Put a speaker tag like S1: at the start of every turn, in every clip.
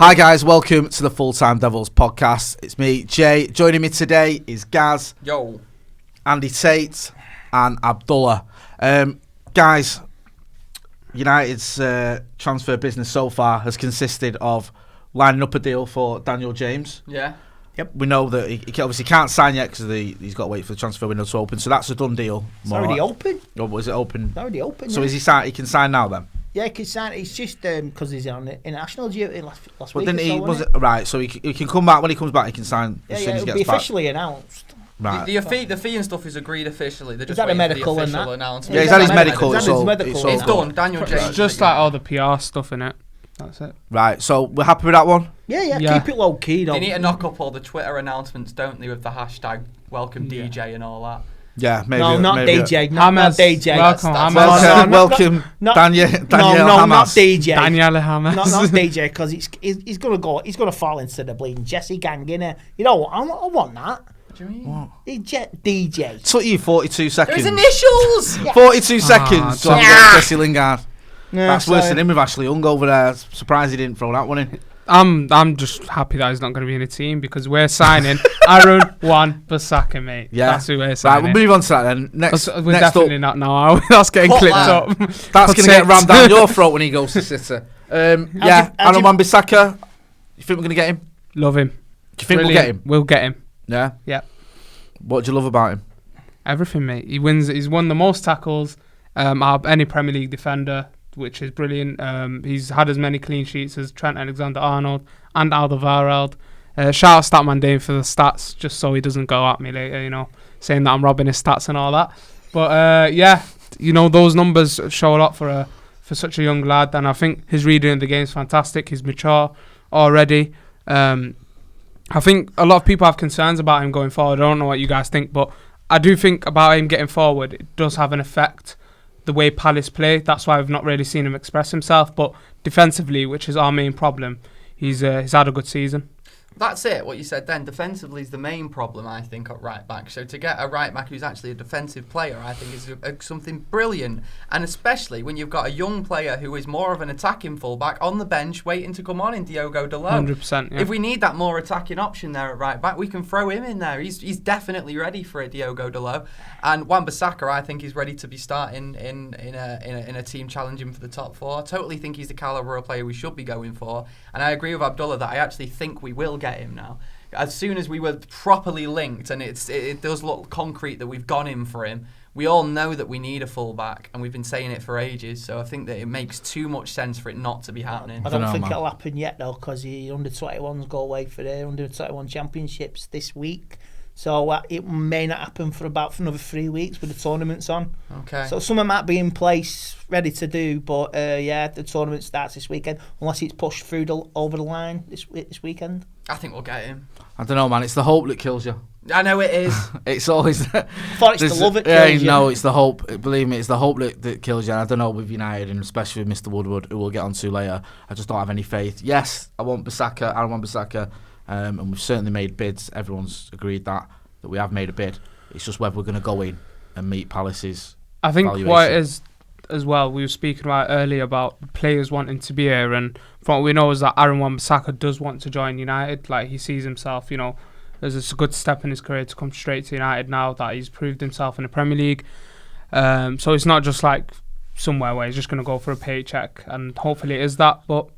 S1: Hi guys, welcome to the Full Time Devils podcast. It's me, Jay. Joining me today is Gaz,
S2: Yo,
S1: Andy Tate, and Abdullah. Guys, United's transfer business so far has consisted of lining up a deal for Daniel James.
S2: Yeah.
S1: Yep. We know that he obviously can't sign yet because he's got to wait for the transfer window to open. So that's a done deal.
S3: It's already open.
S1: Oh, was it open?
S3: It's already open.
S1: So
S3: yeah.
S1: is he sign? He can sign now then.
S3: Yeah, he can sign. It's just because he's on international duty last
S1: Well,
S3: week.
S1: didn't
S3: or
S1: he?
S3: so,
S1: Was
S3: wasn't
S1: it right? So he can come back when he comes back. He can sign
S3: Yeah,
S1: as soon as he
S3: it'll
S1: gets
S3: be
S1: back.
S3: officially announced.
S1: Right.
S2: The fee and stuff is agreed officially. They're just
S3: had a
S2: waiting
S3: medical
S2: for the
S3: and
S2: official
S3: that.
S2: announcement.
S1: Yeah, he's had his medical.
S3: He's had his medical.
S2: It's done. Daniel James.
S4: It's just like all the PR stuff in it. That's it.
S1: Right. So we're happy with that one.
S3: Yeah.
S4: Yeah.
S3: Keep it low key.
S2: They need to knock up all the Twitter announcents, don't they, with the hashtag welcome DJ and all that.
S1: Yeah, maybe.
S3: No, not
S1: maybe
S3: DJ. Not DJ.
S4: Welcome,
S2: That's-
S4: Hamas.
S1: Welcome, Daniel
S3: No, not
S1: Hamas.
S3: DJ.
S4: Daniel Hamas.
S3: Not DJ, because he's gonna go. He's gonna fall into the bleeding Jesse gang, innit? You know what? I want that.
S2: What do you mean?
S1: What?
S3: DJ.
S1: Took you 42 seconds.
S2: There's initials!
S1: 42 seconds to
S4: don't-
S1: Jesse Lingard.
S3: Yeah,
S1: That's worse
S3: so-
S1: than him with Ashley Young over there. Surprised he didn't throw that one in.
S4: I'm just happy that he's not going to be in a team because we're signing Aaron Wan-Bissaka, mate.
S1: Yeah.
S4: That's who we're
S1: Right,
S4: signing.
S1: we'll move on to that then. Next
S4: We're
S1: up,
S4: definitely not now, are we? That's getting
S2: Cut
S4: clipped
S2: that.
S4: up.
S1: that's
S4: Cut
S1: going to get
S4: it.
S1: rammed down your throat when he goes to City. Yeah,
S3: how'd
S1: Aaron
S3: you-
S1: Wan-Bissaka. You think we're going to get him?
S4: Love him.
S1: Do you think we'll
S4: Brilliant.
S1: get him?
S4: We'll get him.
S1: Yeah?
S4: Yeah.
S1: What do you love about him?
S4: Everything, mate. He's won the most tackles out of any Premier League defender, which is brilliant. He's had as many clean sheets as Trent Alexander-Arnold and Alderweireld. Shout out Statman Dane for the stats, just so he doesn't go at me later, saying that I'm robbing his stats and all that. But yeah, those numbers show a lot for such a young lad, and I think his reading of the game is fantastic. He's mature already. I think a lot of people have concerns about him going forward. I don't know what you guys think, but I do think about him getting forward, it does have an effect. The way Palace play, that's why I've not really seen him express himself. But defensively, which is our main problem, he's had a good season.
S2: That's it, what you said then. Defensively is the main problem, I think, at right back. So to get a right back who's actually a defensive player, I think is something brilliant. And especially when you've got a young player who is more of an attacking fullback on the bench waiting to come on in Diogo Dalot.
S4: 100%. Yeah.
S2: If we need that more attacking option there at right back, we can throw him in there. He's definitely ready for it, Diogo Dalot. And Wan-Bissaka, I think, is ready to be starting in a team challenging for the top four. I totally think he's the calibre of player we should be going for. And I agree with Abdullah that I actually think we will get him now. As soon as we were properly linked, and it does look concrete that we've gone in for him, we all know that we need a fullback, and we've been saying it for ages. So I think that it makes too much sense for it not to be happening.
S3: I don't
S1: Dunno,
S3: think
S1: man.
S3: it'll happen yet though, because the under-21s go away for their under-21 championships this week. So it may not happen for another 3 weeks with the tournaments on.
S2: Okay.
S3: So some might be in place, ready to do, but the tournament starts this weekend, unless it's pushed through over the line this weekend.
S2: I think we'll get him.
S1: I don't know, man. It's the hope that kills you.
S2: I know it is.
S1: It's always...
S3: I thought it's the love that
S1: Yeah,
S3: kills you.
S1: no, it's the hope. Believe me, it's the hope that kills you. And I don't know with United, and especially with Mr. Woodward, who we'll get on to later. I just don't have any faith. Yes, I want Wan-Bissaka, and we've certainly made bids. Everyone's agreed that we have made a bid. It's just whether we're going to go in and meet Palace's
S4: I think
S1: valuation.
S4: what it is as well, we were speaking about earlier about players wanting to be here, and from what we know is that Aaron Wan-Bissaka does want to join United. Like, he sees himself, as a good step in his career to come straight to United now that he's proved himself in the Premier League. So it's not just like somewhere where he's just going to go for a paycheck, and hopefully it is that. But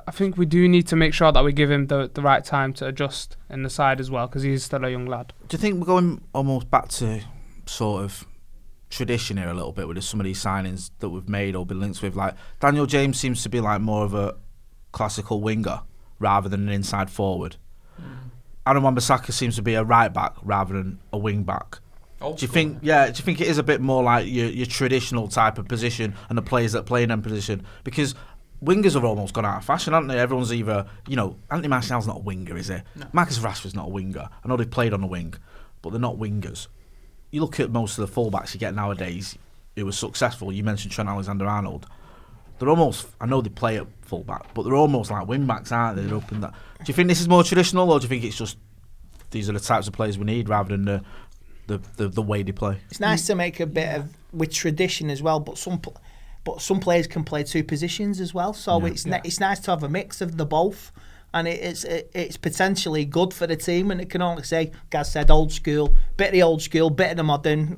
S4: I think we do need to make sure that we give him the right time to adjust in the side as well, because he's still a young lad.
S1: Do you think we're going almost back to sort of tradition here a little bit with some of these signings that we've made or been linked with? Like, Daniel James seems to be like more of a classical winger rather than an inside forward. Aaron Wan-Bissaka seems to be a right back rather than a wing back. Do you think it is a bit more like your traditional type of position and the players that play in them position? Because wingers have almost gone out of fashion, haven't they? Everyone's either, Anthony Martial's not a winger, is he?
S2: No.
S1: Marcus Rashford's not a winger. I know they've played on the wing, but they're not wingers. You look at most of the fullbacks you get nowadays who are successful. You mentioned Trent Alexander-Arnold. They're almost, I know they play at fullback, but they're almost like wing backs, aren't they? They're up in that. Do you think this is more traditional, or do you think it's just these are the types of players we need rather than the way they play?
S3: It's nice to make a bit of with tradition as well, but but some players can play two positions as well. So it's nice to have a mix of the both, and it's potentially good for the team. And it can only say, Gaz said, old school, bit of the old school, bit of the modern.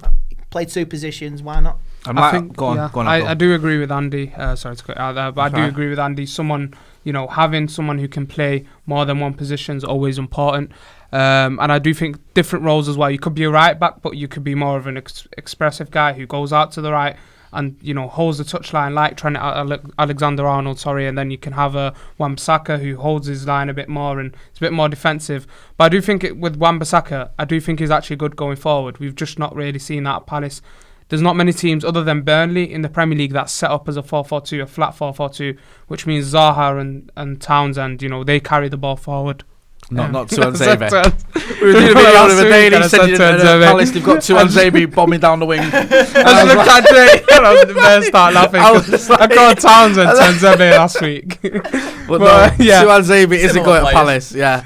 S3: Play two positions, why not?
S4: I do agree with Andy. Sorry to cut out there, but I do agree with Andy. Someone, having someone who can play more than one position is always important. And I do think different roles as well. You could be a right back, but you could be more of an expressive guy who goes out to the right and holds the touchline like Trent Alexander-Arnold. And then you can have a Wan-Bissaka who holds his line a bit more and it's a bit more defensive. But I do think with Wan-Bissaka, I do think he's actually good going forward. We've just not really seen that at Palace. There's not many teams other than Burnley in the Premier League that's set up as a 4-4-2, a flat 4-4-2, which means Zaha and Townsend, they carry the ball forward.
S1: Not Tuanzebe. We were doing a video the other day and he said Palace, they've got Tuanzebe bombing down the wing. I
S4: was the best start laughing. I called Townsend Tuanzebe last week.
S1: But Tuanzebe isn't going at Palace, yeah.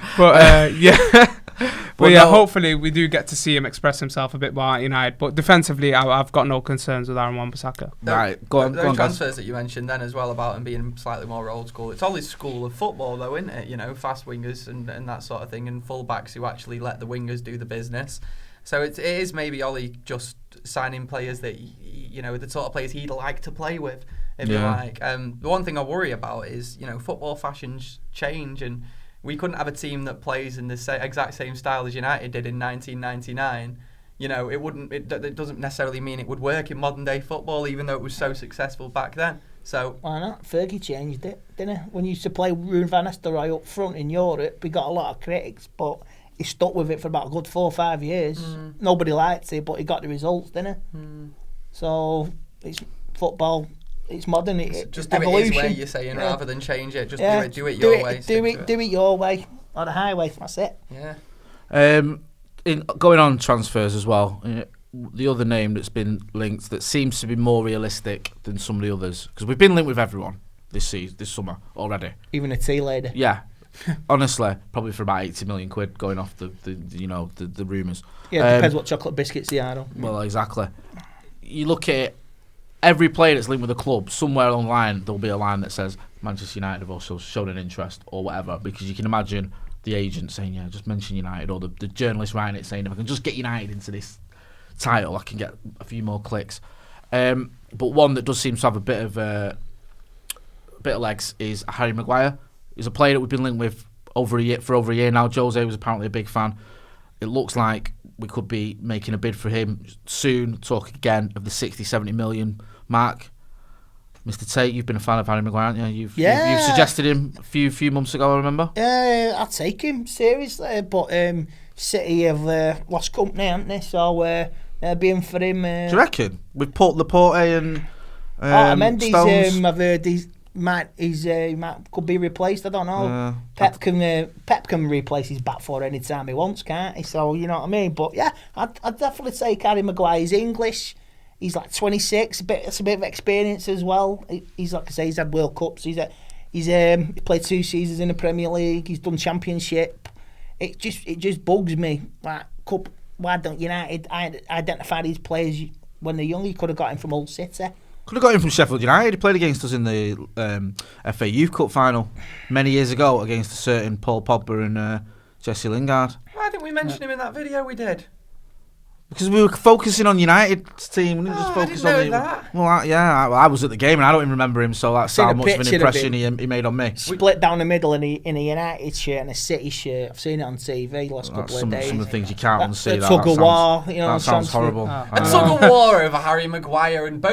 S4: But hopefully we do get to see him express himself a bit more at United. But defensively, I've got no concerns with Aaron Wan-Bissaka.
S1: Right, go on.
S2: Those transfers that you mentioned then as well about him being slightly more old school. It's all his school of football though, isn't it? Fast wingers and that sort of thing, and full-backs who actually let the wingers do the business. So it is maybe Ollie just signing players that, the sort of players he'd like to play with, if you like. The one thing I worry about is, football fashions change, and we couldn't have a team that plays in the exact same style as United did in 1999. It doesn't necessarily mean it would work in modern day football, even though it was so successful back then. So
S3: why not? Fergie changed it, didn't he? When he used to play Ruud van Nistelrooy up front in Europe, we got a lot of critics, but he stuck with it for about a good 4 or 5 years. Nobody liked it, but he got the results, didn't he? So it's football. It's modern. It's
S2: just do
S3: evolution.
S2: It his way, you're saying, rather than change it. Just do it your way.
S3: Do it your way, or the highway. That's it.
S2: Yeah.
S1: Going on transfers as well, the other name that's been linked that seems to be more realistic than some of the others, because we've been linked with everyone this summer already.
S3: Even a tea lady.
S1: Yeah. Honestly, probably for about 80 million quid going off the rumours.
S3: Yeah, it depends what chocolate biscuits they are on.
S1: Well, exactly. You look at it, every player that's linked with a club, somewhere along the line, there'll be a line that says Manchester United have also shown an interest or whatever, because you can imagine the agent saying, just mention United, or the journalist writing it saying, if I can just get United into this title, I can get a few more clicks. But one that does seem to have a bit of legs is Harry Maguire. He's a player that we've been linked with for over a year now. Jose was apparently a big fan. It looks like we could be making a bid for him soon, talking again of the 60-70 million mark. Mr. Tate, you've been a fan of Harry Maguire, haven't you? You've suggested him a few months ago, I remember.
S3: I'll take him, seriously. But City have lost company, haven't they? So they'll be in for him.
S1: Do you reckon? With Laporte and
S3: Mendy's, I've heard he could be replaced. I don't know. Pep can replace his back four any time he wants, can't he? So you know what I mean. But yeah, I'd definitely take Harry Maguire. He's English. He's like 26. It's a bit of experience as well. He's like I say, he's had World Cups. He played 2 seasons in the Premier League. He's done Championship. It just bugs me. Like, why don't United identify these players when they're young? You could have got him from Old City.
S1: Could have got him from Sheffield United. He played against us in the FA Youth Cup final many years ago against a certain Paul Pogba and Jesse Lingard.
S2: Why didn't we mention him in that video we did?
S1: Because we were focusing on United's team. We didn't just focus
S2: I didn't know that.
S1: Well, I was at the game and I don't even remember him, so that's how much of an impression he made on me.
S3: Split down the middle in a United shirt and a City shirt. I've seen it on TV last couple of days.
S1: Some of the things you can't unsee.
S3: That tug of war,
S1: that sounds horrible.
S2: A tug of war over Harry Maguire, and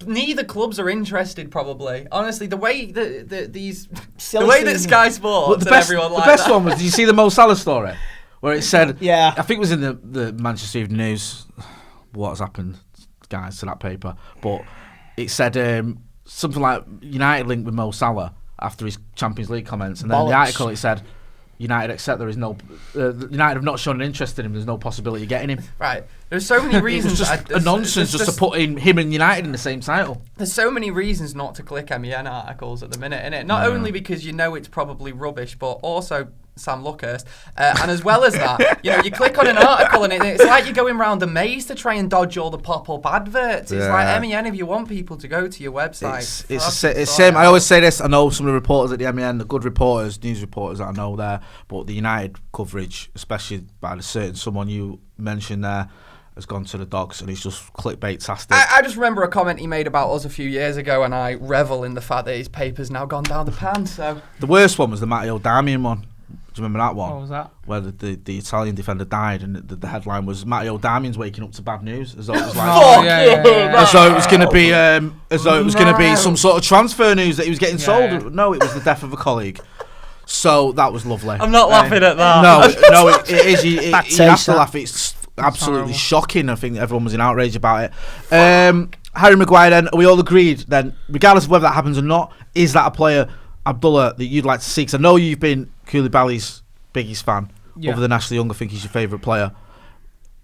S2: neither clubs are interested. Probably, honestly, the way that Sky Sports and everyone like that.
S1: The best one was, did you see the Mo Salah story? Where it said,
S3: I
S1: think it was in the Manchester Evening News, what has happened, guys, to that paper, but it said something like United linked with Mo Salah after his Champions League comments, and then in the article it said, United accept there is no, United have not shown an interest in him, there's no possibility of getting him.
S2: Right, there's so many reasons.
S1: It's just a nonsense just to put in him and United in the same title.
S2: There's so many reasons not to click MEN articles at the minute, innit? Not only because you know it's probably rubbish, but also Sam Luckhurst. And as well as that, you click on an article and it's like you're going round a maze to try and dodge all the pop-up adverts. It's like MEN, if you want people to go to your website.
S1: It's same. I always say this. I know some of the reporters at the MEN, the good reporters, news reporters that I know there, but the United coverage, especially by someone you mentioned there, has gone to the dogs, and he's just clickbait-tastic.
S2: I just remember a comment he made about us a few years ago, and I revel in the fact that his paper's now gone down the pan. So
S1: the worst one was the Matteo Darmian one. Do you remember that one?
S4: What was that?
S1: Where the Italian defender died, and the headline was Matteo Darmian's waking up to bad news, as though it was like, as though it was going to be, some sort of transfer news that he was getting sold. No, it was the death of a colleague. So that was lovely.
S2: I'm not laughing at that.
S1: No, it is. You have to laugh. It's absolutely shocking. I think everyone was in outrage about it. Harry Maguire, then, are we all agreed then, regardless of whether that happens or not, is that a player, Abdullah, that you'd like to see? Because I know you've been Koulibaly's biggest fan. Other than Ashley Young, I think he's your favourite player.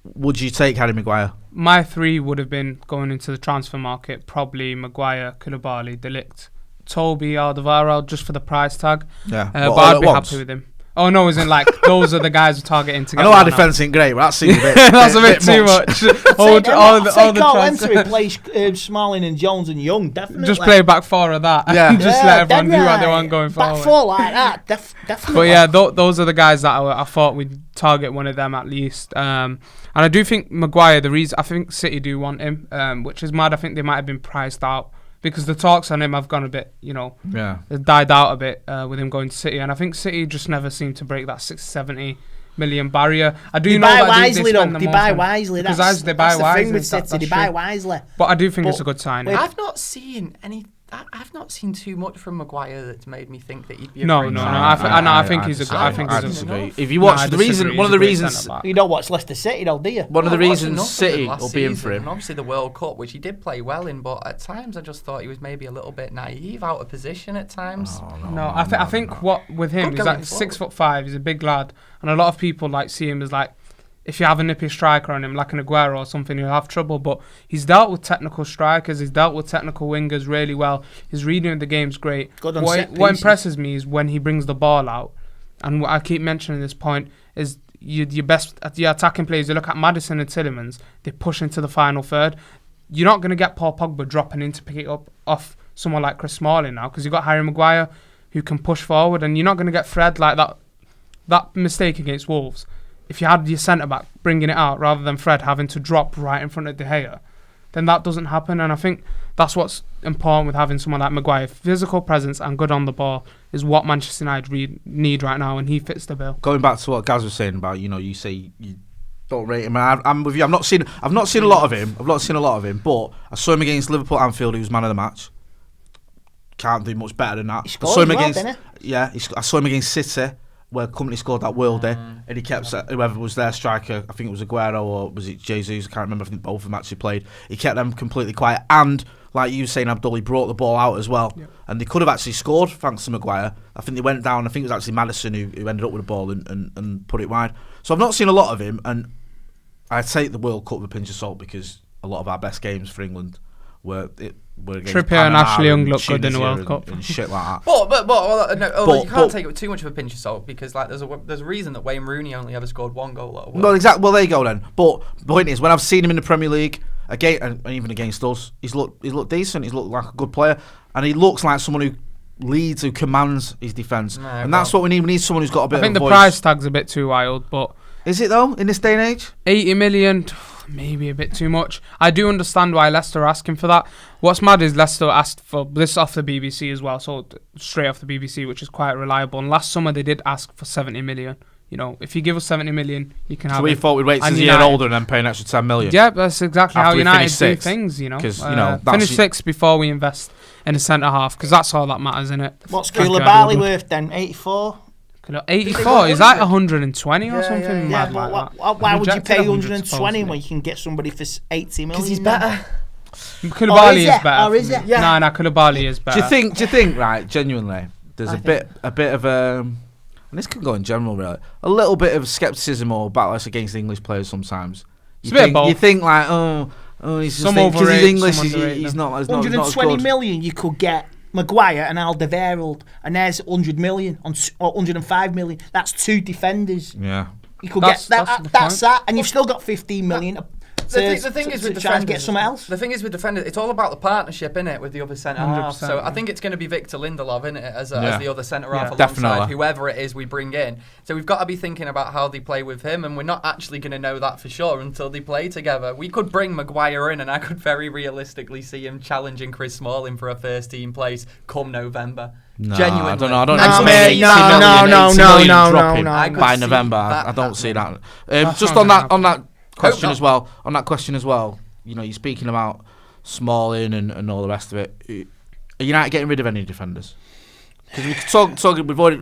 S1: Would you take Harry Maguire?
S4: My three would have been going into the transfer market, probably Maguire, Koulibaly, De Ligt, Toby, Alderweireld, just for the price tag.
S1: Yeah,
S4: but I'd be happy with him. Oh no, as in like those are the guys we're targeting to get.
S1: I know our defence ain't great, but that seems a bit.
S4: That's a bit too much. all
S3: the to replace Smalling and Jones and Young, definitely.
S4: Just play back four of that. Yeah, just let everyone do what they want going forward.
S3: Back four like that, definitely.
S4: But yeah, those are the guys that I thought we'd target one of them at least. And I do think Maguire. The reason I think City do want him, which is mad. I think they might have been priced out, because the talks on him have gone a bit, they've died out a bit with him going to City. And I think City just never seem to break that 60-70 million barrier. I do know that they
S3: buy wisely. That's
S4: they buy
S3: the
S4: wisely.
S3: Thing with City, they buy wisely.
S4: But I do think it's a good signing.
S2: I've not seen too much from Maguire that's made me think that he'd be.
S4: I think he's a good. I think he's a
S1: good. If you watch one of the reasons
S3: you don't watch Leicester City, do you?
S1: One of the reasons City will be in for him,
S2: and obviously the World Cup, which he did play well in, but at times I just thought he was maybe a little bit naive, out of position at times.
S4: I think what with him is that he's 6'5", he's a big lad, and a lot of people see him as like, if you have a nippy striker on him, like an Aguero or something, you'll have trouble. But he's dealt with technical strikers, he's dealt with technical wingers really well. His reading of the game's great. What impresses me is when he brings the ball out, and I keep mentioning this point, is your best at the attacking players. You look at Maddison and Tielemans, they push into the final third. You're not going to get Paul Pogba dropping in to pick it up off someone like Chris Smalling now, because you've got Harry Maguire who can push forward, and you're not going to get Fred like that mistake against Wolves. If you had your centre-back bringing it out rather than Fred having to drop right in front of De Gea, then that doesn't happen. And I think that's what's important with having someone like Maguire. Physical presence and good on the ball is what Manchester United need right now, and he fits the bill.
S1: Going back to what Gaz was saying about, you say you don't rate him. I'm with you. I've not seen a lot of him. But I saw him against Liverpool at Anfield. He was man of the match. Can't do much better than that.
S3: He scored didn't he?
S1: I saw him against City, where Company scored that worldie, and he kept whoever was their striker, I think it was Aguero or was it Jesus, I can't remember, I think both of them actually played, he kept them completely quiet, and like you were saying, Abdullah, he brought the ball out as well, and they could have actually scored thanks to Maguire. I think they went down, I think it was actually Maddison who ended up with the ball and put it wide. So I've not seen a lot of him, and I take the World Cup with a pinch of salt, because a lot of our best games for England were against
S4: Trippier and Ashley Young look good in the World Cup
S1: and shit like that.
S2: But you can't take it with too much of a pinch of salt, because there's a reason that Wayne Rooney only ever scored one goal at a World.
S1: Well, exactly. Well, there you go then. But the point is, when I've seen him in the Premier League again, and even against us, he's looked decent. He's looked like a good player, and he looks like someone who leads, who commands his defence, and that's what we need. We need someone who's got a bit.
S4: I think
S1: of a
S4: the
S1: voice.
S4: price tag's a bit too wild, but
S1: is it though in this day and age?
S4: 80 million. Maybe a bit too much. I do understand why Leicester are asking for that. What's mad is Leicester asked for this off the BBC as well, so straight off the BBC, which is quite reliable. And last summer they did ask for 70 million. If you give us 70 million, you can have.
S1: So we thought we'd wait till he's a year older and then pay an extra 10 million.
S4: Yeah, that's exactly how United do things. Finish sixth before we invest in a centre half, because that's all that matters, isn't it?
S3: What's Koulibaly worth then? 84.
S4: 84 is like 120 or something.
S3: Yeah, but why would you pay 120 when you can get somebody for 80 million?
S2: Because he's better.
S4: Koulibaly is better.
S3: Or is it?
S4: Yeah. No, Koulibaly is better.
S1: Do you think, right, genuinely, there's a bit of and this can go in general, really, a little bit of scepticism or backlash against English players sometimes. You think like, he's
S4: some
S1: English,
S4: overrated,
S1: he's not as
S3: 120
S1: good.
S3: million you could get Maguire and Alderweireld, and there's 100 million or 105 million. That's 2 defenders.
S1: Yeah.
S3: You could get that. That's that, and you've still got 15 million.
S2: The thing is with
S3: try to get something else.
S2: The thing is with defenders, it's all about the partnership, innit, with the other centre half. So I think it's going to be Victor Lindelof, innit, as the other centre half alongside whoever it is we bring in. So we've got to be thinking about how they play with him, and we're not actually going to know that for sure until they play together. We could bring Maguire in, and I could very realistically see him challenging Chris Smalling for a first team place come November.
S1: No,
S2: Genuinely.
S1: I don't know. I don't
S3: know.
S1: By November. I don't see that. Just on that question as well. On that question as well. You know, you're speaking about Smalling and all the rest of it. Are United getting rid of any defenders? Because we talk. We've already,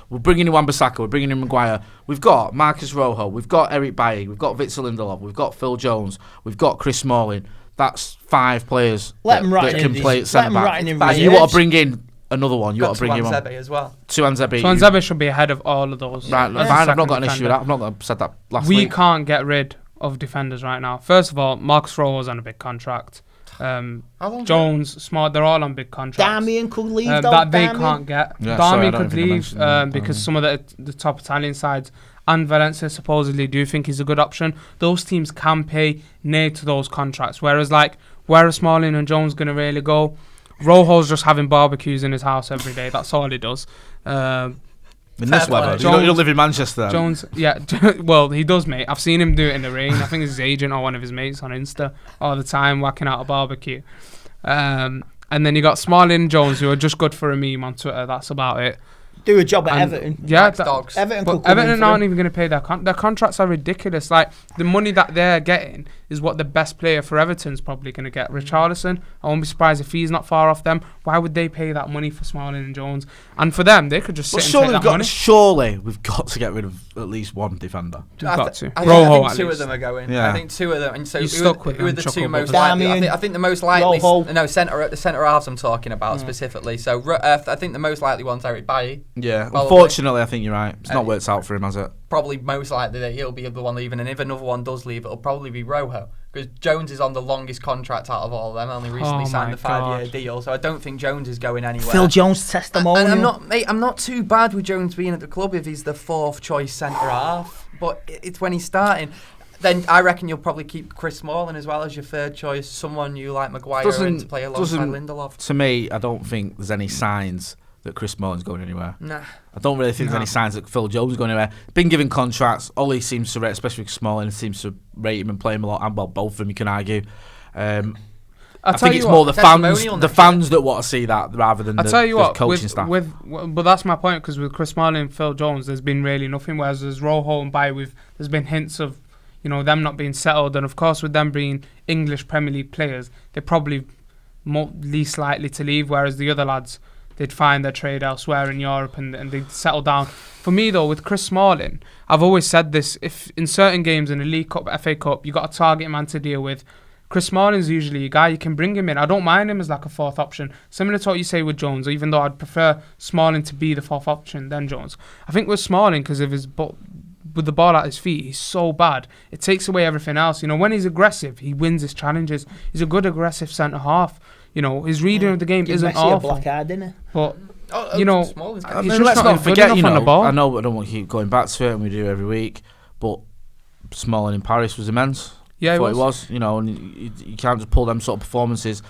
S1: we're bringing in Wan-Bissaka, we're bringing in Maguire. We've got Marcus Rojo, we've got Eric Bailly, we've got Victor Lindelof, we've got Phil Jones, we've got Chris Smalling. That's 5 players that can play at centre back. And you want to bring in another one. You got to bring him on.
S2: As well.
S4: Tuanzebe should be ahead of all of those.
S1: Right, fine. I've not got an issue with that. I've not said that last week.
S4: We can't get rid of defenders right now. First of all, Marcus Rojo's on a big contract. Jones, Smart, they're all on big contracts.
S3: Darmian could leave,
S4: that they can't get. Yeah, Darmian could leave because some of the top Italian sides and Valencia supposedly do think he's a good option. Those teams can pay near to those contracts. Whereas, where are Smalling and Jones going to really go? Rojo's just having barbecues in his house every day. That's all he does.
S1: In this weather, you don't live in Manchester.
S4: Jones, well, he does, mate. I've seen him do it in the rain. I think it's his agent or one of his mates on Insta all the time whacking out a barbecue. And then you got Smalling and Jones, who are just good for a meme on Twitter. That's about it.
S3: Do a job at Everton.
S4: Yeah,
S3: Everton
S4: aren't even going to pay their contracts are ridiculous. Like, the money that they're getting is what the best player for Everton's probably going to get. Richarlison, I won't be surprised if he's not far off them. Why would they pay that money for Smalling and Jones? And for them, they could just sit and take that money.
S1: Surely we've got to get rid of at least one defender.
S4: We've got to.
S2: I think 2 of them are going. Yeah. I think 2 of them. And so who are the 2 most likely? I think the most likely. No, centre halves I'm talking about specifically. So I think the most likely one's Eric Bailly.
S1: Yeah. Unfortunately, I think you're right. It's not worked out for him, has it?
S2: Probably most likely that he'll be the one leaving, and if another one does leave, it'll probably be Rojo, because Jones is on the longest contract out of all of them. Only recently signed a 5-year deal, so I don't think Jones is going anywhere.
S3: Phil Jones testimonial.
S2: And I'm not too bad with Jones being at the club if he's the 4th choice centre half, but it's when he's starting. Then I reckon you'll probably keep Chris Smalling as well as your 3rd choice, someone you like Maguire in to play alongside Lindelof.
S1: To me, I don't think there's any signs that Chris Smalling's going anywhere.
S2: Nah.
S1: I don't really think there's any signs that Phil Jones is going anywhere. Been given contracts. Ollie seems to rate, especially with Smalling, seems to rate him and play him a lot. And well, both of them you can argue. I think it's more the fans that want to see that rather than the coaching staff.
S4: But that's my point, because with Chris Smalling and Phil Jones, there's been really nothing. Whereas there's Rojo and Bailly, there's been hints of them not being settled, and of course with them being English Premier League players, they're probably least likely to leave. Whereas the other lads, they'd find their trade elsewhere in Europe and they'd settle down. For me, though, with Chris Smalling, I've always said this, if in certain games in the League Cup, FA Cup, you got a target man to deal with, Chris Smalling's usually a guy you can bring him in. I don't mind him as like a 4th option, similar to what you say with Jones, even though I'd prefer Smalling to be the 4th option than Jones. I think with Smalling, because of with the ball at his feet, he's so bad. It takes away everything else. When he's aggressive, he wins his challenges. He's a good aggressive centre-half. His reading of the game isn't awful.
S3: Black eye, didn't he?
S4: But,
S1: let's not forget, on the ball. I know I don't want to keep going back to it, and we do every week, but Smalling in Paris was immense.
S4: Yeah,
S1: it was. And you can't just pull them sort of performances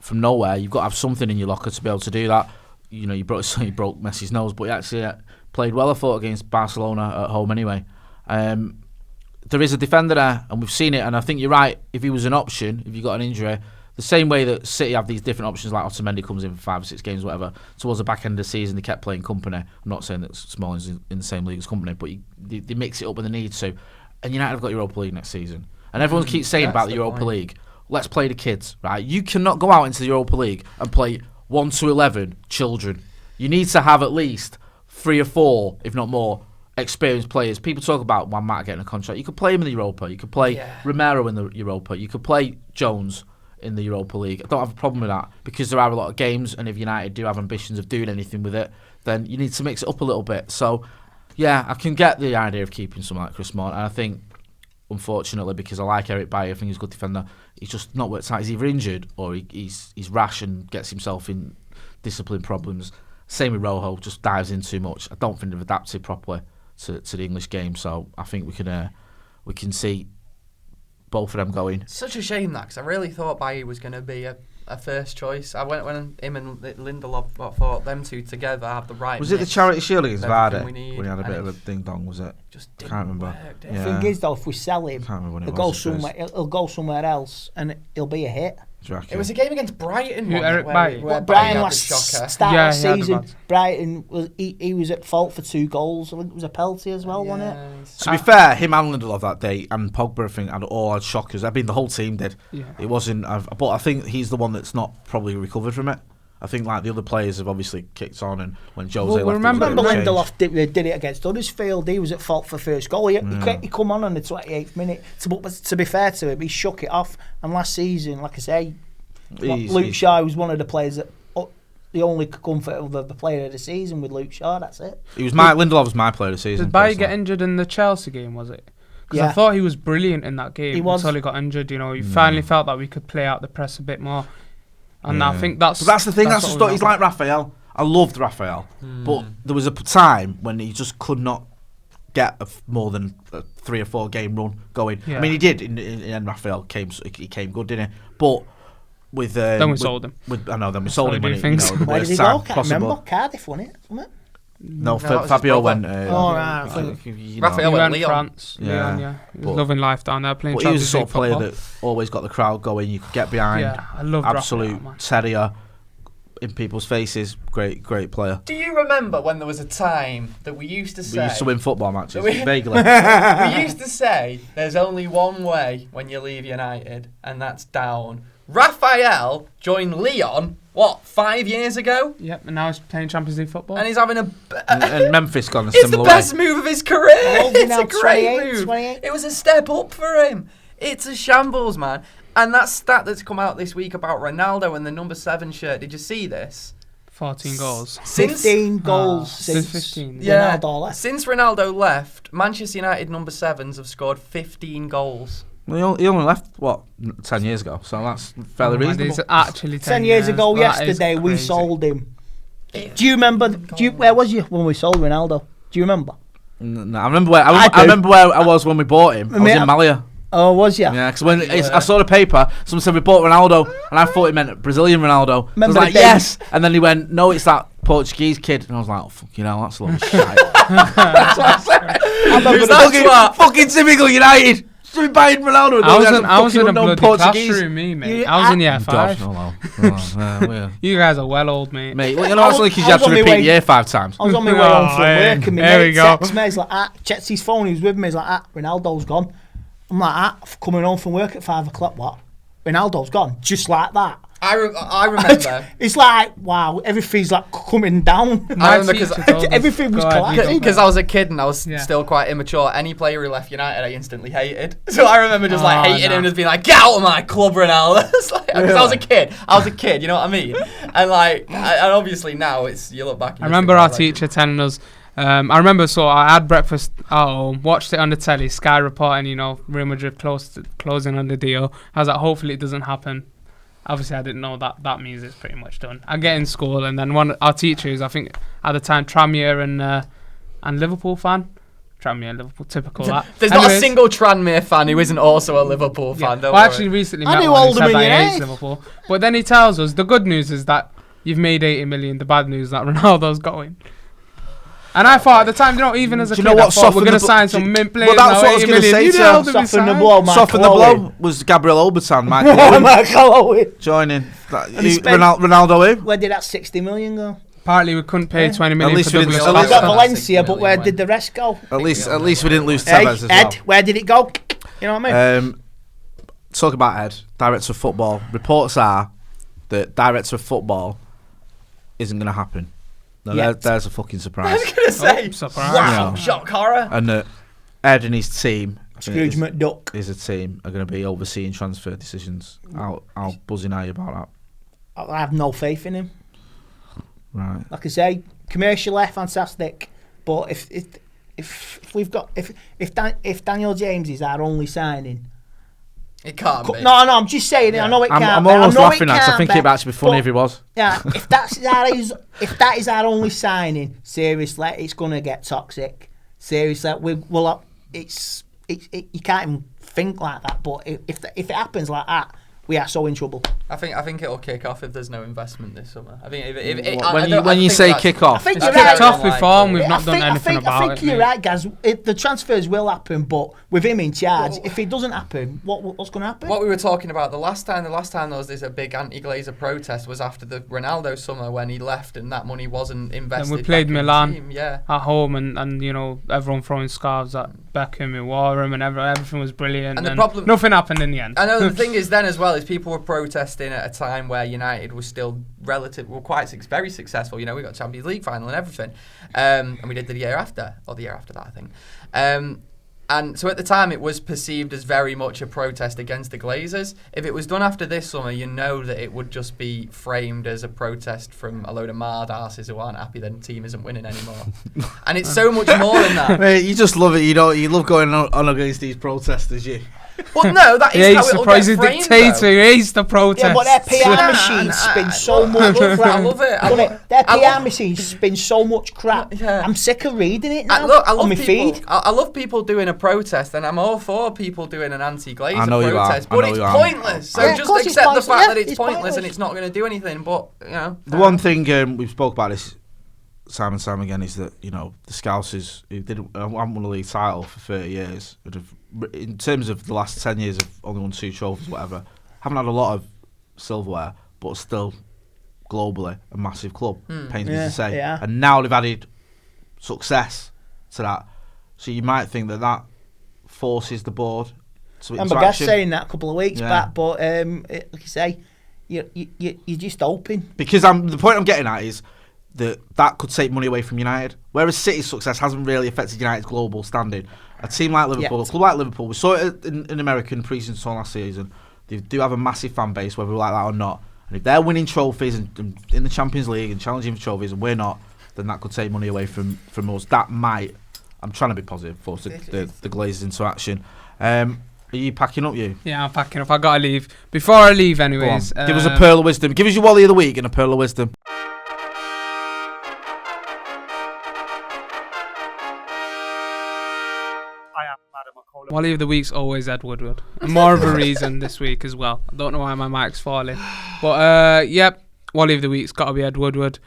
S1: from nowhere. You've got to have something in your locker to be able to do that. You broke Messi's nose, but he actually played well, I thought, against Barcelona at home anyway. There is a defender there, and we've seen it, and I think you're right. If he was an option, if you got an injury, the same way that City have these different options, like Otamendi comes in for 5 or 6 games, whatever, towards the back end of the season, they kept playing Company. I'm not saying that Smalling's in the same league as Company, but they mix it up when they need to. And United have got Europa League next season. And everyone keeps saying about the Europa League, let's play the kids, right? You cannot go out into the Europa League and play 1 to 11 children. You need to have at least 3 or 4, if not more, experienced players. People talk about Wan-Bissaka getting a contract. You could play him in the Europa. You could play Romero in the Europa. You could play Jones in the Europa League. I don't have a problem with that, because there are a lot of games, and if United do have ambitions of doing anything with it, then you need to mix it up a little bit. So, yeah, I can get the idea of keeping someone like Chris Smalling, and I think, unfortunately, because I like Eric Bailly, I think he's a good defender, he's just not worked out. He's either injured or he's rash and gets himself in discipline problems. Same with Rojo, just dives in too much. I don't think they've adapted properly to the English game, so I think we can see both of them going.
S2: Such a shame that, because I really thought Bailly was going to be a first choice. I went when him and Lindelof thought them two together have the right.
S1: Was it the Charity Shield against Vardy when he had a bit of a ding dong? Was it?
S2: Just
S1: can't remember.
S3: The thing is, though, if we sell him, he'll go somewhere. He'll go somewhere else, and it'll be a hit.
S2: It was a game against Brighton.
S4: Eric Bailly.
S3: Brighton last start of the season. Brighton he was at fault for 2 goals. I think it was a penalty as well, wasn't it?
S1: To be fair, him and Lindelof that day and Pogba, I think, had all had shockers. I mean, the whole team did.
S4: Yeah.
S1: It wasn't. But I think he's the one that's not probably recovered from it. I think like the other players have obviously kicked on, and when Jose left,
S3: remember Lindelof did it against Huddersfield. He was at fault for first goal. He come on the 28th minute. To be fair to him, he shook it off. And last season, like I say, Luke Shaw was one of the players that the only comfort of the player of the season with Luke Shaw. That's it.
S1: Lindelof was my player of the season.
S4: Did Bailly get injured in the Chelsea game? Was it? Because I thought he was brilliant in that game until he got injured. You know, he finally felt that we could play out the press a bit more. And I think that's
S1: the thing. That's the story. He's like Raphael. I loved Raphael, but there was a time when he just could not get more than a 3 or 4 game run going. Yeah. I mean, he did. In Raphael came good, didn't he? But with
S4: then we sold him.
S1: Then we sold him.
S3: Where did he go? Can't remember. Cardiff, wasn't it?
S1: No, Fabio went.
S2: Raphael went Lyon.
S4: France. Yeah. He was loving life down there playing.
S1: But he was the sort of player that always got the crowd going. You could get behind.
S4: Yeah, I love
S1: absolute
S4: Raphael,
S1: terrier in people's faces. Great player.
S2: Do you remember when there was a time that we used to say
S1: we used to win football matches? Vaguely.
S2: We used to say there's only one way when you leave United, and that's down. Raphael joined Lyon, 5 years ago?
S4: Yep, and now he's playing Champions League football.
S2: And he's having
S1: and Memphis gone a similar way.
S2: It's the best move of his career. It's a great move. 28. It was a step up for him. It's a shambles, man. And that stat that's come out this week about Ronaldo and the number 7 shirt, did you see this?
S4: 14 goals.
S3: 15 goals since
S4: 15.
S3: Ronaldo left.
S2: Since Ronaldo left, Manchester United number 7s have scored 15 goals.
S1: Well, he only left 10 years ago, so that's fairly reasonable.
S4: It's actually
S3: 10 years ago yesterday we sold him. Do you remember? Where was you when we sold Ronaldo? Do you remember?
S1: No, I remember where I remember where I was when we bought him. I was in Malia.
S3: Oh, was you?
S1: Yeah, because when I saw the paper, someone said we bought Ronaldo, and I thought it meant Brazilian Ronaldo. I was like, yes, and then he went, no, it's that Portuguese kid, and I was like, oh, fuck, that's a lot of shit. That's what I said. I remember fucking typical United. So we buying Ronaldo.
S4: I was in a bloody classroom, mate. I was in year 5. You guys are well old, mate.
S1: Well, that's only because you had to repeat year 5 times.
S3: I was on my way home from work, and my mate texts me, he's like, checks his phone, he was with me, he's like, Ronaldo's gone. I'm like, coming home from work at 5 o'clock, what? Ronaldo's gone, just like that.
S2: I remember.
S3: It's like, wow, everything's like coming down.
S2: I remember because
S3: everything was collapsing.
S2: Because I was a kid and I was still quite immature. Any player who left United, I instantly hated. So I remember just hating him, just being like, get out of my club, Ronaldo. Because I was a kid, you know what I mean? And and obviously now you look back. And
S4: I remember our teacher telling us. I remember, I had breakfast at home, watched it on the telly, Sky reporting, Real Madrid closing on the deal. I was like, hopefully it doesn't happen. Obviously, I didn't know that means it's pretty much done. I get in school, and then one our teachers, I think at the time, Tranmere and Liverpool fan. Tranmere, Liverpool, typical that.
S2: There's not a single Tranmere fan who isn't also a Liverpool fan. Don't worry.
S4: Actually, recently met one who said that he hates Liverpool. But then he tells us the good news is that you've made 80 million. The bad news is that Ronaldo's going. And I thought at the time, even as a kid, I thought we're going to sign some mint players.
S1: Well, that's what I was going to say.
S3: Soften the blow,
S1: Soften the blow was Gabriel Obertan,
S3: Michael Owen.
S1: Joining. Ronaldo in.
S3: Where did that 60 million go?
S4: Partly we couldn't pay 20 million for
S3: Douglas Costa. We got Valencia, but where did the rest go?
S1: At least we didn't lose Tevez as well.
S3: Ed, where did it go? You know what I mean?
S1: Talk about Ed, director of football. Reports are that director of football isn't going to happen. No, there's a fucking surprise.
S2: I was going to say,
S4: surprise.
S2: Wow, shock horror.
S1: And Ed and his team,
S3: Scrooge McDuck,
S1: is a team, are going to be overseeing transfer decisions. How buzzing are you about
S3: that? I have no faith in him.
S1: Right.
S3: Like I say, commercially fantastic, but if we've got if Daniel James is our only signing,
S2: It can't be.
S3: No, I'm just saying it. I know it can't.
S1: I'm almost laughing at it 'cause I think it'd actually be funny if he was.
S3: Yeah, if that is our only signing, seriously, it's gonna get toxic. Seriously, you can't even think like that. But if it happens like that, we are so in trouble.
S2: I think it'll kick off if there's no investment this summer. I think
S1: when you say kick off,
S3: I think
S4: it's kicked off before and we've not done anything about it.
S3: I think you're right, Gaz. The transfers will happen, but with him in charge, if it doesn't happen, what's going to happen?
S2: What we were talking about the last time there was this a big anti-Glazer protest was after the Ronaldo summer when he left and that money wasn't invested.
S4: And we played Milan
S2: at
S4: home and everyone throwing scarves at Beckham who wore him and everything was brilliant. And the problem, nothing happened in the end.
S2: I know the thing is then as well is people were protesting at a time where United was still very successful. We got Champions League final and everything, and we did the year after that, I think. And so at the time it was perceived as very much a protest against the Glazers. If it was done after this summer, that it would just be framed as a protest from a load of marred arses who aren't happy that the team isn't winning anymore. And it's so much more than that.
S1: Mate, you just love it. You love going on against these protesters, you.
S2: Well, no, that is how it'll get framed,
S4: dictator. He hates the protest.
S3: Yeah, but their PR machine spins so much crap.
S2: I love it.
S3: Their PR machine spins so much crap.
S2: Yeah.
S3: I'm sick of reading it now
S2: I love
S3: on my
S2: people,
S3: feed.
S2: I love people doing a protest, and I'm all for people doing an anti-Glazer protest,
S1: but
S2: it's pointless. So just accept the fact that it's pointless and it's not going to do anything. But
S1: the one thing we spoke about this Sam again is that the Scousers who haven't won a league title for 30 years, in terms of the last 10 years, have only won 2 trophies, whatever. Haven't had a lot of silverware, but still globally a massive club. Pains me to say.
S3: Yeah.
S1: And now they've added success to that, so you might think that forces the board to
S3: I remember Gaz saying that a couple of weeks back, but like you say, you're just hoping. Because
S1: the point I'm getting at is that could take money away from United, whereas City's success hasn't really affected United's global standing. A team like Liverpool, a club like Liverpool, we saw it in American pre-season tour last season. They do have a massive fan base, whether we like that or not. And if they're winning trophies and in the Champions League and challenging for trophies, and we're not, then that could take money away from us. That might. I'm trying to be positive, force the Glazers into action. Are you packing up, you?
S4: Yeah, I'm packing up. I gotta leave. Before I leave, anyways,
S1: give us a pearl of wisdom. Give us your Wally of the week and a pearl of wisdom.
S4: Wally of the week's always Ed Woodward. And more of a reason this week as well. I don't know why my mic's falling. But, Wally of the week's got to be Ed Woodward.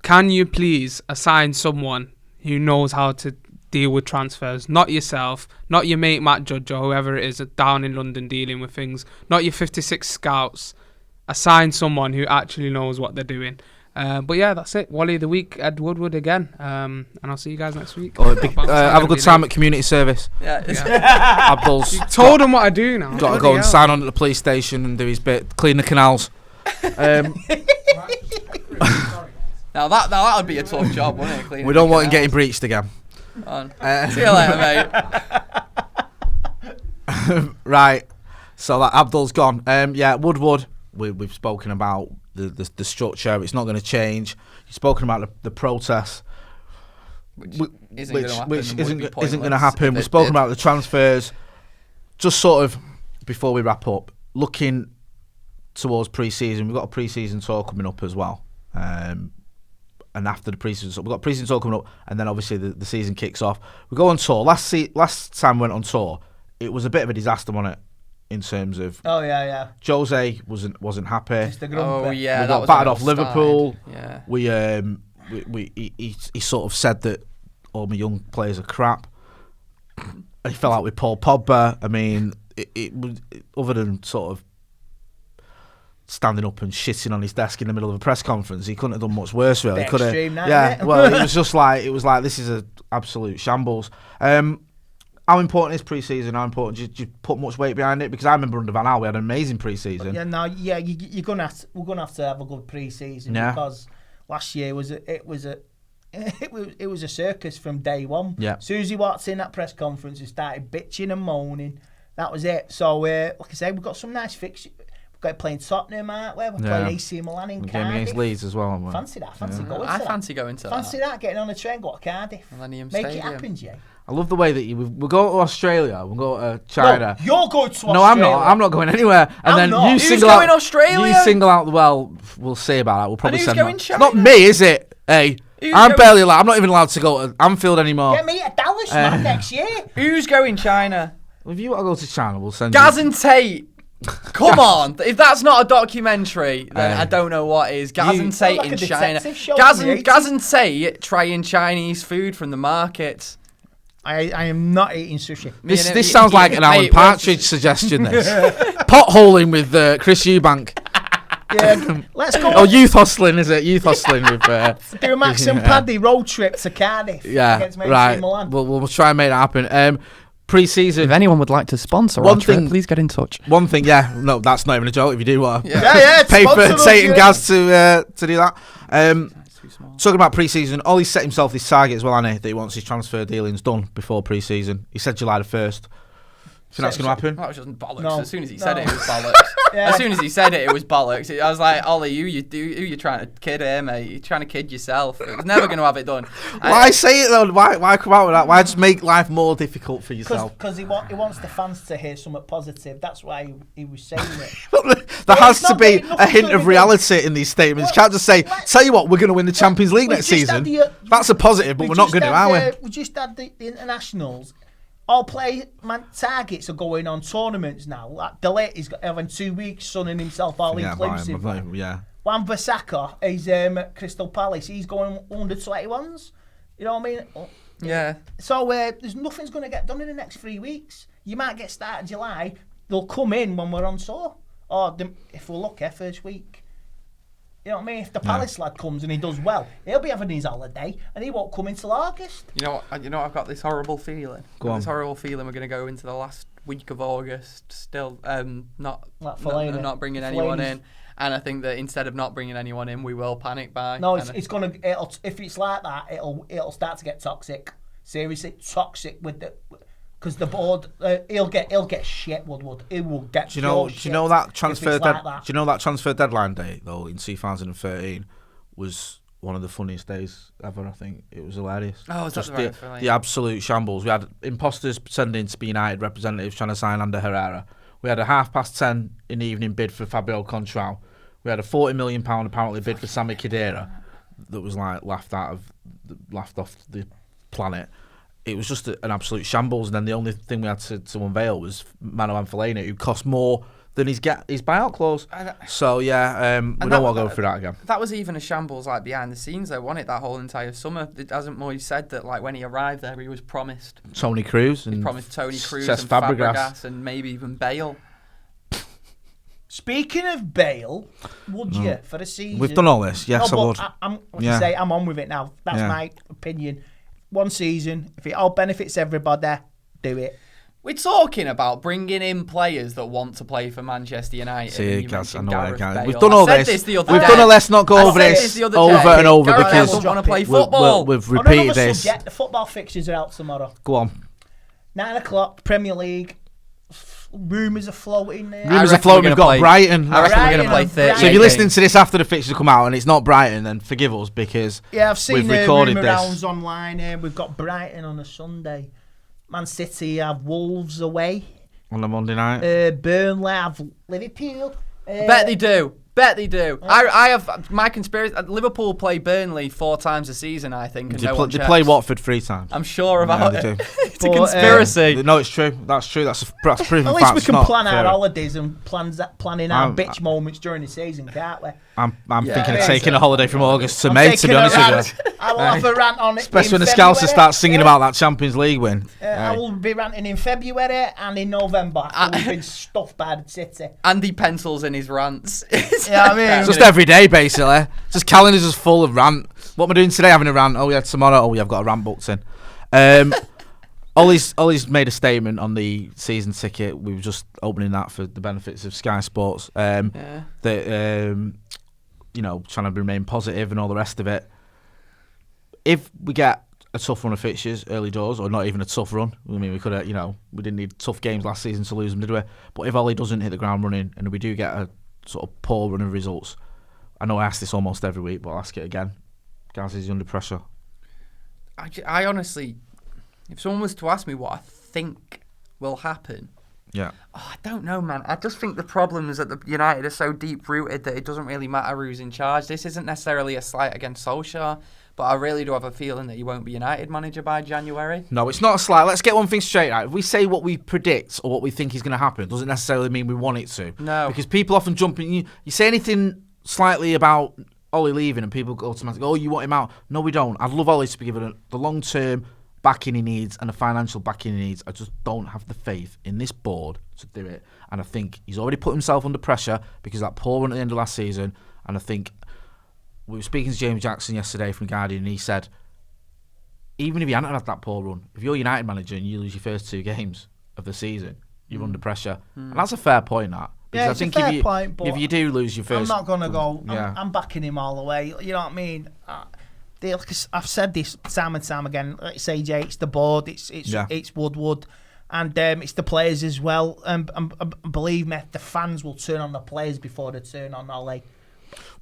S4: Can you please assign someone who knows how to deal with transfers? Not yourself, not your mate Matt Judge or whoever it is down in London dealing with things. Not your 56 scouts. Assign someone who actually knows what they're doing. But yeah, that's it. Wally of the week, Ed Woodward again. And I'll see you guys next week.
S1: Have a good time at community service.
S2: Yeah.
S1: Abdul's
S4: told him what I do now.
S1: Got to go and sign on at the police station and do his bit, clean the canals.
S2: Now that would be a tough job, wouldn't it?
S1: We don't want him getting breached again.
S2: See you later,
S1: mate. Right. So that Abdul's gone. Woodward. We've spoken about the structure. It's not going to change. You've spoken about the protests, which isn't going to happen. We've spoken about the transfers. Just sort of before we wrap up, looking towards pre-season, we've got a pre-season tour coming up as well. And after the pre-season, we've got a pre-season tour coming up, and then obviously the season kicks off. We go on tour. Last time we went on tour, it was a bit of a disaster, wasn't it? In terms of Jose wasn't happy.
S3: We
S1: got battered off Liverpool.
S2: Yeah.
S1: He sort of said that all my young players are crap. He fell out with Paul Pogba. I mean, it was other than sort of standing up and shitting on his desk in the middle of a press conference, he couldn't have done much worse, really. Well, it was just like this is an absolute shambles. How important is pre-season? How important? Do you put much weight behind it? Because I remember under Van Gaal we had an amazing pre-season.
S3: We're gonna have to have a good pre-season because last year it was a circus from day one.
S1: Yeah.
S3: As soon as he walked in that press conference, he started bitching and moaning. That was it. So like I say, we've got some nice fixtures. We've got playing Tottenham, aren't we? We're playing AC Milan in Cardiff.
S1: Against Leeds as well.
S3: Fancy that. Fancy going to
S2: I
S3: that.
S2: fancy going to
S3: Fancy that. Getting on a train, go to Cardiff.
S2: Millennium
S3: Make
S2: Stadium.
S3: it happen, Jay.
S1: I love the way that we'll go to Australia, we'll go to China.
S3: No, you're going to Australia.
S1: No, I'm not. I'm not going anywhere. And then you
S2: Who's
S1: single
S2: going
S1: out
S2: Australia?
S1: You single out. Well, we'll see about that. We'll probably
S2: who's
S1: send
S2: going
S1: that.
S2: China?
S1: Not me, is it? Hey,
S2: Who's
S1: I'm
S2: going-
S1: barely allowed. I'm not even allowed to go to Anfield anymore.
S3: Get me to Dallas, man, next year.
S2: Who's going China?
S1: If you want to go to China, we'll send
S2: Gaz
S1: you.
S2: and Tate. Come on. If that's not a documentary, then I don't know what is. Gaz and Tate
S3: like
S2: in
S3: a
S2: China.
S3: detective show
S2: Gaz
S3: from the
S2: and, Gaz and Tate trying Chinese food from the market.
S3: I am not eating sushi.
S1: This sounds like an Alan Partridge suggestion. This potholing with Chris Eubank.
S3: Yeah, let's go.
S1: Oh, youth hustling, is it? Youth hustling with.
S3: Do a Max and Paddy road trip to Cardiff.
S1: Yeah,
S3: against
S1: right.
S3: Milan.
S1: We'll try and make that happen. Pre-season.
S2: If anyone would like to sponsor our trip, please get in touch.
S1: One thing, yeah. No, that's not even a joke. If you do want to
S3: Yeah,
S1: pay for
S3: sponsor us,
S1: Tate and
S3: yeah.
S1: Gaz to do that. Talking about pre-season, Ollie's set himself this target as well, hasn't he? That he wants his transfer dealings done before pre-season. He said July the 1st. Think that's going to happen?
S2: That was just bollocks.
S3: No.
S2: As soon as he said it was bollocks.
S3: Yeah.
S2: As soon as he said it was bollocks. I was like, Ollie, who you trying to kid here, mate? You're trying to kid yourself. It was never going to have it done.
S1: Why say it though? Why come out with that? Why just make life more difficult for yourself?
S3: Because he wants the fans to hear something positive. That's why he was saying it.
S1: There has
S3: it's
S1: to
S3: not
S1: be
S3: getting
S1: a
S3: nothing
S1: hint
S3: to
S1: of
S3: do with
S1: reality in these statements. You can't just say, tell you what, we're going to win the Champions League
S3: we
S1: next
S3: just had
S1: season. That's a positive, but we're not going to, are we?
S3: We just had the internationals. All targets are going on tournaments now. Like Delay is having 2 weeks, sunning himself all inclusive.
S1: Yeah.
S3: Wan-Bissaka is Crystal Palace. He's going under 21s. You know what I mean?
S2: Yeah.
S3: So there's nothing's going to get done in the next 3 weeks. You might get started July. They'll come in when we're on tour. Or if we're lucky, first week. You know what I mean? If the Palace lad comes and he does well, he'll be having his holiday and he won't come until August.
S2: You know what? I've got this horrible feeling.
S1: This
S2: horrible feeling we're going to go into the last week of August still not bringing anyone in. And I think that instead of not bringing anyone in, we will panic buy.
S3: No, if it's like that, it'll start to get toxic. Seriously, toxic with the. Because the board, he'll get shit. Woodward, he will get.
S1: Do you know that transfer? Do you know that transfer deadline day though in 2013 was one of the funniest days ever. I think it was hilarious.
S2: Oh, is that
S1: the absolute shambles? We had imposters pretending to be United representatives trying to sign Ander Herrera. We had a 10:30 in the evening bid for Fabio Contrao. We had a £40 million apparently bid for Sami Khedira that was like laughed off the planet. It was just an absolute shambles, and then the only thing we had to unveil was Manuel Fellaini, who cost more than his buyout clause. So we don't want to go through that again.
S2: That was even a shambles like behind the scenes though, wasn't it? That whole entire summer. Hasn't Moyes said that like when he arrived there, he was promised
S1: Tony Cruz and
S2: he promised Tony Cruz
S1: Cesc
S2: and
S1: Fabregas
S2: and maybe even Bale.
S3: Speaking of Bale, would you for a season?
S1: We've done all this. Yes, I would.
S3: I'm on with it now. That's my opinion. 1 season, if it all benefits everybody, do it.
S2: We're talking about bringing in players that want to play for Manchester United.
S1: See, Gaz, I know
S2: Gareth
S1: Bale.
S2: Bale.
S1: We've done all
S2: I said
S1: this.
S2: the other
S1: We've
S2: day.
S1: done a let's not go over this
S2: the other
S1: over
S2: day.
S1: and over
S2: Gareth Bale
S1: because
S2: doesn't want to play football.
S1: we've repeated this.
S3: Subject, the football fixtures are out tomorrow.
S1: Go on.
S3: 9 o'clock, Premier League. Rumours are floating there.
S1: Rumours are floating. We've got Brighton.
S2: I reckon we're going to play 30.
S1: So if you're listening to this after the fixtures come out and it's not Brighton, then forgive us because
S3: I've seen
S1: we've recorded
S3: rumour
S1: this.
S3: rounds online. We've got Brighton on a Sunday. Man City have Wolves away.
S1: On a Monday night.
S3: Burnley have Liverpool.
S2: Bet they do. I have my conspiracy. Liverpool play Burnley 4 times a season, I think. And
S1: They play Watford 3 times.
S2: I'm sure about
S1: it.
S2: It's a conspiracy.
S1: No, it's true. That's true. That's proven
S3: At least
S1: fact.
S3: we can plan our holidays and planning our bitch moments during the season, can't we?
S1: I'm thinking of taking a holiday from August to May, to be honest with you.
S3: I will have a rant on it.
S1: Especially when the Scouser start singing about that Champions League win.
S3: I will be ranting in February and in November. We've been stuffed by the City.
S2: Andy pencils in his rants.
S3: Yeah, I mean,
S1: just every day, basically. Just calendars just full of rant. What am I doing today? Having a rant. Oh yeah, tomorrow. Oh yeah, I've got a rant booked in. Ollie's made a statement on the season ticket. We were just opening that for the benefits of Sky Sports. That trying to remain positive and all the rest of it. If we get a tough run of fixtures early doors, or not even a tough run, I mean, we could have, we didn't need tough games last season to lose them, did we? But if Ollie doesn't hit the ground running and we do get a sort of poor run of results, I know I ask this almost every week, but I'll ask it again. Gaz, is he under pressure?
S2: I honestly, If someone was to ask me what I think will happen, I don't know, man. I just think the problem is that the United are so deep-rooted that it doesn't really matter who's in charge. This isn't necessarily a slight against Solskjaer, but I really do have a feeling that he won't be United manager by January.
S1: No, it's not a slight. Let's get one thing straight, right? If we say what we predict or what we think is going to happen, it doesn't necessarily mean we want it to.
S2: No.
S1: Because people often jump in. You say anything slightly about Ollie leaving and people go automatically, oh, you want him out. No, we don't. I'd love Ollie to be given the long-term backing he needs and the financial backing he needs. I just don't have the faith in this board to do it. And I think he's already put himself under pressure because of that poor run at the end of last season. And I think we were speaking to James Jackson yesterday from Guardian, and he said, even if you hadn't had that poor run, if you're a United manager and you lose your first 2 games of the season, you're under pressure. And that's a fair point, that. Because
S3: I think
S1: if you do lose your first...
S3: I'm not going to go...
S1: Yeah.
S3: I'm backing him all the way. You know what I mean? I've said this time and time again. Like say, Jay, it's the board, it's Woodward, and it's the players as well. And believe me, the fans will turn on the players before they turn on Ollie.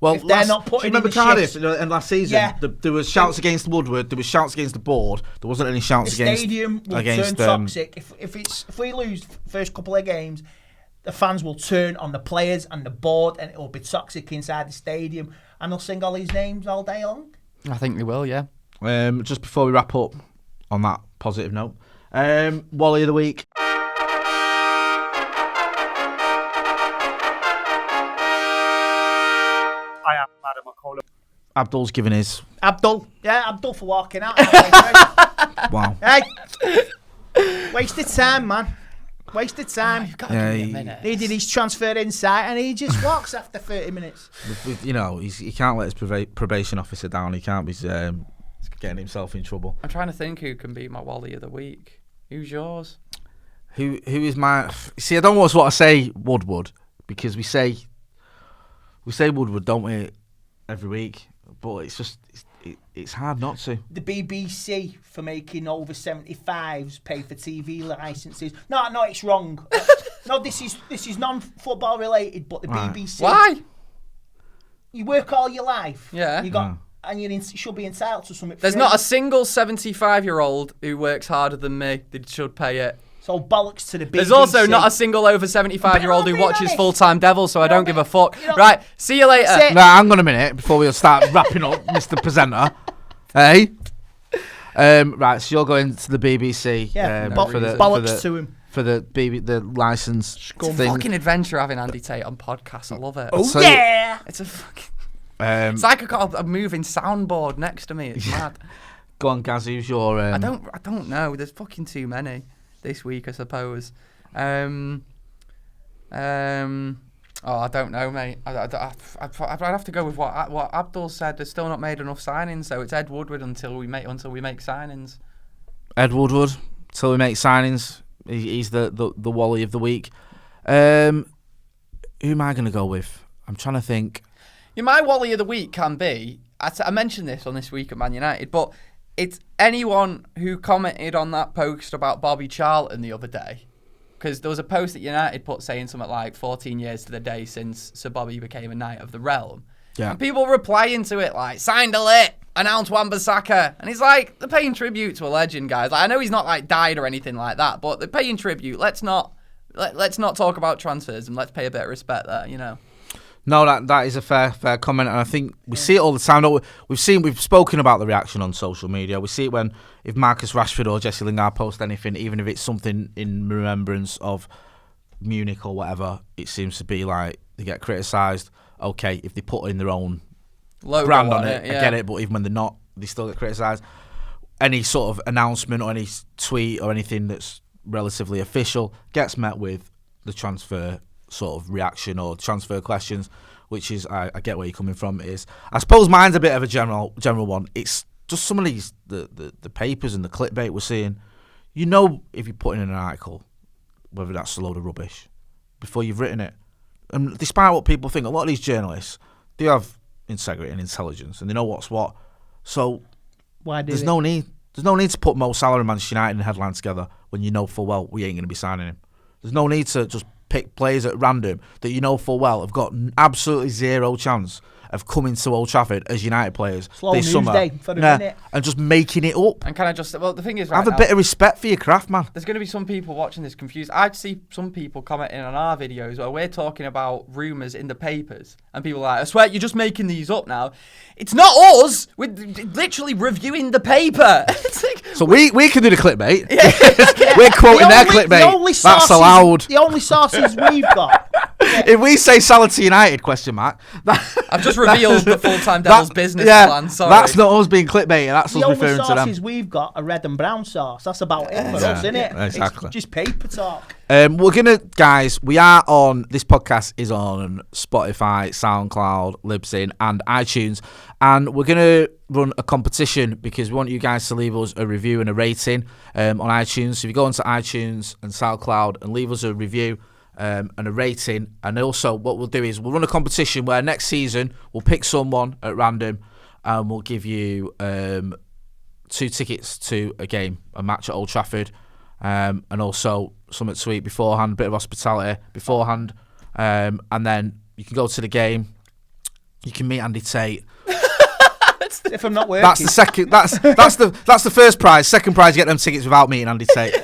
S1: Well,
S3: if they're not putting
S1: remember
S3: in the
S1: Cardiff
S3: shifts,
S1: and last season? There was shouts against Woodward. There was shouts against the board. There wasn't any shouts
S3: the
S1: against.
S3: Stadium will turn toxic if we lose first couple of games. The fans will turn on the players and the board, and it will be toxic inside the stadium, and they'll sing Ollie's names all day long.
S2: I think they will, yeah.
S1: Just before we wrap up on that positive note, Wally of the week.
S5: I am Madam McCollum.
S1: Abdul's given his.
S3: Abdul for walking out.
S1: Wow.
S3: Hey, wasted time, man. Wasted time.
S2: You've got to give me a minute.
S3: He did his transfer insight and he just walks after 30 minutes.
S1: You know, he can't let his probation officer down. He can't be getting himself in trouble.
S2: I'm trying to think who can be my Wally of the week. Who's yours?
S1: Who is my... See, I don't want to say Woodward, because we say Woodward, don't we, every week? But it's just... It's hard not to.
S3: The BBC for making over 75s pay for TV licences. No, it's wrong. No, this is non-football related, but the BBC.
S2: Why?
S3: You work all your life.
S2: Yeah.
S3: And you should be entitled to something.
S2: There's not a single 75-year-old who works harder than me that should pay it.
S3: So bollocks to the BBC.
S2: There's also not a single over 75-year-old who watches Full-Time Devils, so I don't give a fuck. Right, see you later.
S1: Now, hang on a minute before we start wrapping up, Mr. Presenter. Hey? Right, so you're going to the BBC.
S3: Yeah, bollocks to him.
S1: For the licence thing.
S2: Fucking adventure having Andy Tate on podcast. I love it.
S3: Oh, so yeah!
S2: It's a fucking... it's like I got a moving soundboard next to me. It's mad.
S1: Go on, Gaz, who's your...
S2: I don't know. There's fucking too many this week, I suppose. I don't know, mate. I'd have to go with what Abdul said. They're still not made enough signings, so it's Ed Woodward until we make signings.
S1: Ed Woodward until we make signings. He's the Wally of the week. Who am I going to go with? I'm trying to think.
S2: Yeah, my Wally of the week can be. I mentioned this on This Week at Man United, but it's anyone who commented on that post about Bobby Charlton the other day. Because there was a post that United put saying something like 14 years to the day since Sir Bobby became a Knight of the Realm. Yeah. And people replying to it like, signed a lit, announced Wan-Bissaka. And he's like, they're paying tribute to a legend, guys. Like, I know he's not like died or anything like that, but they're paying tribute. Let's not talk about transfers and let's pay a bit of respect there, you know.
S1: No, that is a fair comment, and I think we see it all the time. We've spoken about the reaction on social media. We see it if Marcus Rashford or Jesse Lingard post anything, even if it's something in remembrance of Munich or whatever, it seems to be like they get criticised. Okay, if they put in their own
S2: logo
S1: brand on it,
S2: yeah.
S1: I get it, but even when they're not, they still get criticised. Any sort of announcement or any tweet or anything that's relatively official gets met with the transfer sort of reaction or transfer questions, which is I get where you're coming from. I suppose mine's a bit of a general one. It's just some of these the papers and the clickbait we're seeing. You know, if you put in an article, whether that's a load of rubbish before you've written it. And despite what people think, a lot of these journalists, they have integrity and intelligence, and they know what's what. So there's no need to put Mo Salah and Manchester United in a headline together when you know full well we ain't going to be signing him. There's no need to just pick players at random that you know full well have got absolutely zero chance of coming to Old Trafford as United players
S3: Slow
S1: this
S3: news
S1: summer.
S3: day for a minute.
S1: And just making it up.
S2: And can I just... Well, the thing is, right
S1: Have a
S2: now,
S1: bit of respect for your craft, man.
S2: there's going to be some people watching this confused. I'd see some people commenting on our videos where we're talking about rumours in the papers. And people are like, I swear, you're just making these up now. It's not us. We're literally reviewing the paper. It's like,
S1: So we can do the clickbait. We're quoting their clickbait. That's allowed.
S3: The only sources we've got.
S1: If we say Salah to United, question mark.
S2: I've just revealed the full-time Devils business plan. Sorry.
S1: That's not us being clickbaiting. That's us
S3: The only
S1: referring to them.
S3: sources we've got are red and brown sauce. That's about it for us, isn't it?
S1: Exactly.
S3: It's just paper talk.
S1: We are on, this podcast is on Spotify, SoundCloud, Libsyn and iTunes, and we're going to run a competition because we want you guys to leave us a review and a rating on iTunes. So if you go onto iTunes and SoundCloud and leave us a review and a rating, and also what we'll do is we'll run a competition where next season we'll pick someone at random and we'll give you 2 tickets to a match at Old Trafford, and also something sweet beforehand, bit of hospitality beforehand, and then you can go to the game. You can meet Andy Tate.
S3: If I'm not working,
S1: That's the second. That's the first prize. Second prize, you get them tickets without meeting Andy Tate.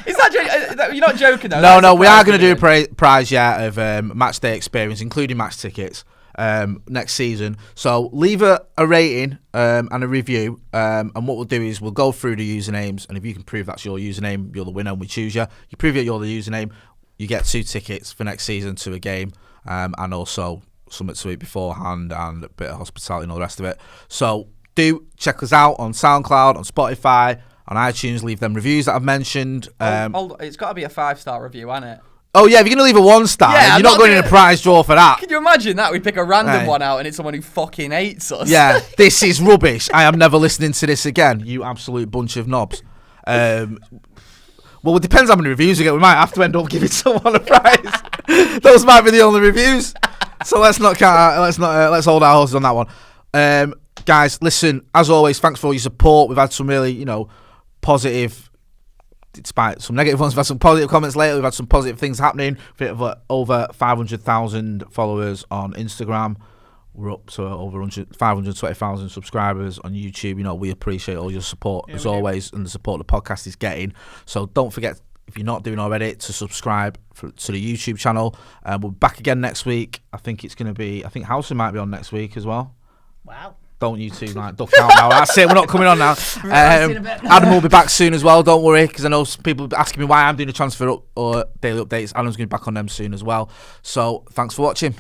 S2: Is that you're not joking though?
S1: No, we are going to do a prize, of match day experience, including match tickets. Next season. So leave a rating and a review, and what we'll do is we'll go through the usernames, and if you can prove that's your username, you're the winner and we choose you. You prove that you're the username, you get 2 tickets for next season to a game, and also something to eat beforehand and a bit of hospitality and all the rest of it. So do check us out on SoundCloud, on Spotify, on iTunes. Leave them reviews that I've mentioned.
S2: It's got to be a 5-star review, hasn't it?
S1: Oh yeah, if you're going to leave a 1-star,
S2: Yeah,
S1: you're not going in a prize draw for that.
S2: Can you imagine that? We pick a random
S1: Hey.
S2: one out and it's someone who fucking hates us.
S1: Yeah, this is rubbish. I am never listening to this again. You absolute bunch of knobs. Well, it depends how many reviews we get. We might have to end up giving someone a prize. Those might be the only reviews. So let's not count. Let's hold our horses on that one. Guys, listen. As always, thanks for all your support. We've had some really, positive. Despite some negative ones, we've had some positive comments lately. We've had some positive things happening. We've had over 500,000 followers on Instagram. We're up to over 520,000 subscribers on YouTube. We appreciate all your support as always, and the support the podcast is getting. So don't forget, if you're not doing already, to subscribe to the YouTube channel. We'll be back again next week. I think Housen might be on next week as well.
S3: Wow.
S1: Don't you two duck out now. That's it. We're not coming on now. Adam will be back soon as well. Don't worry, because I know some people asking me why I'm doing a transfer or daily updates. Adam's going to be back on them soon as well. So thanks for watching.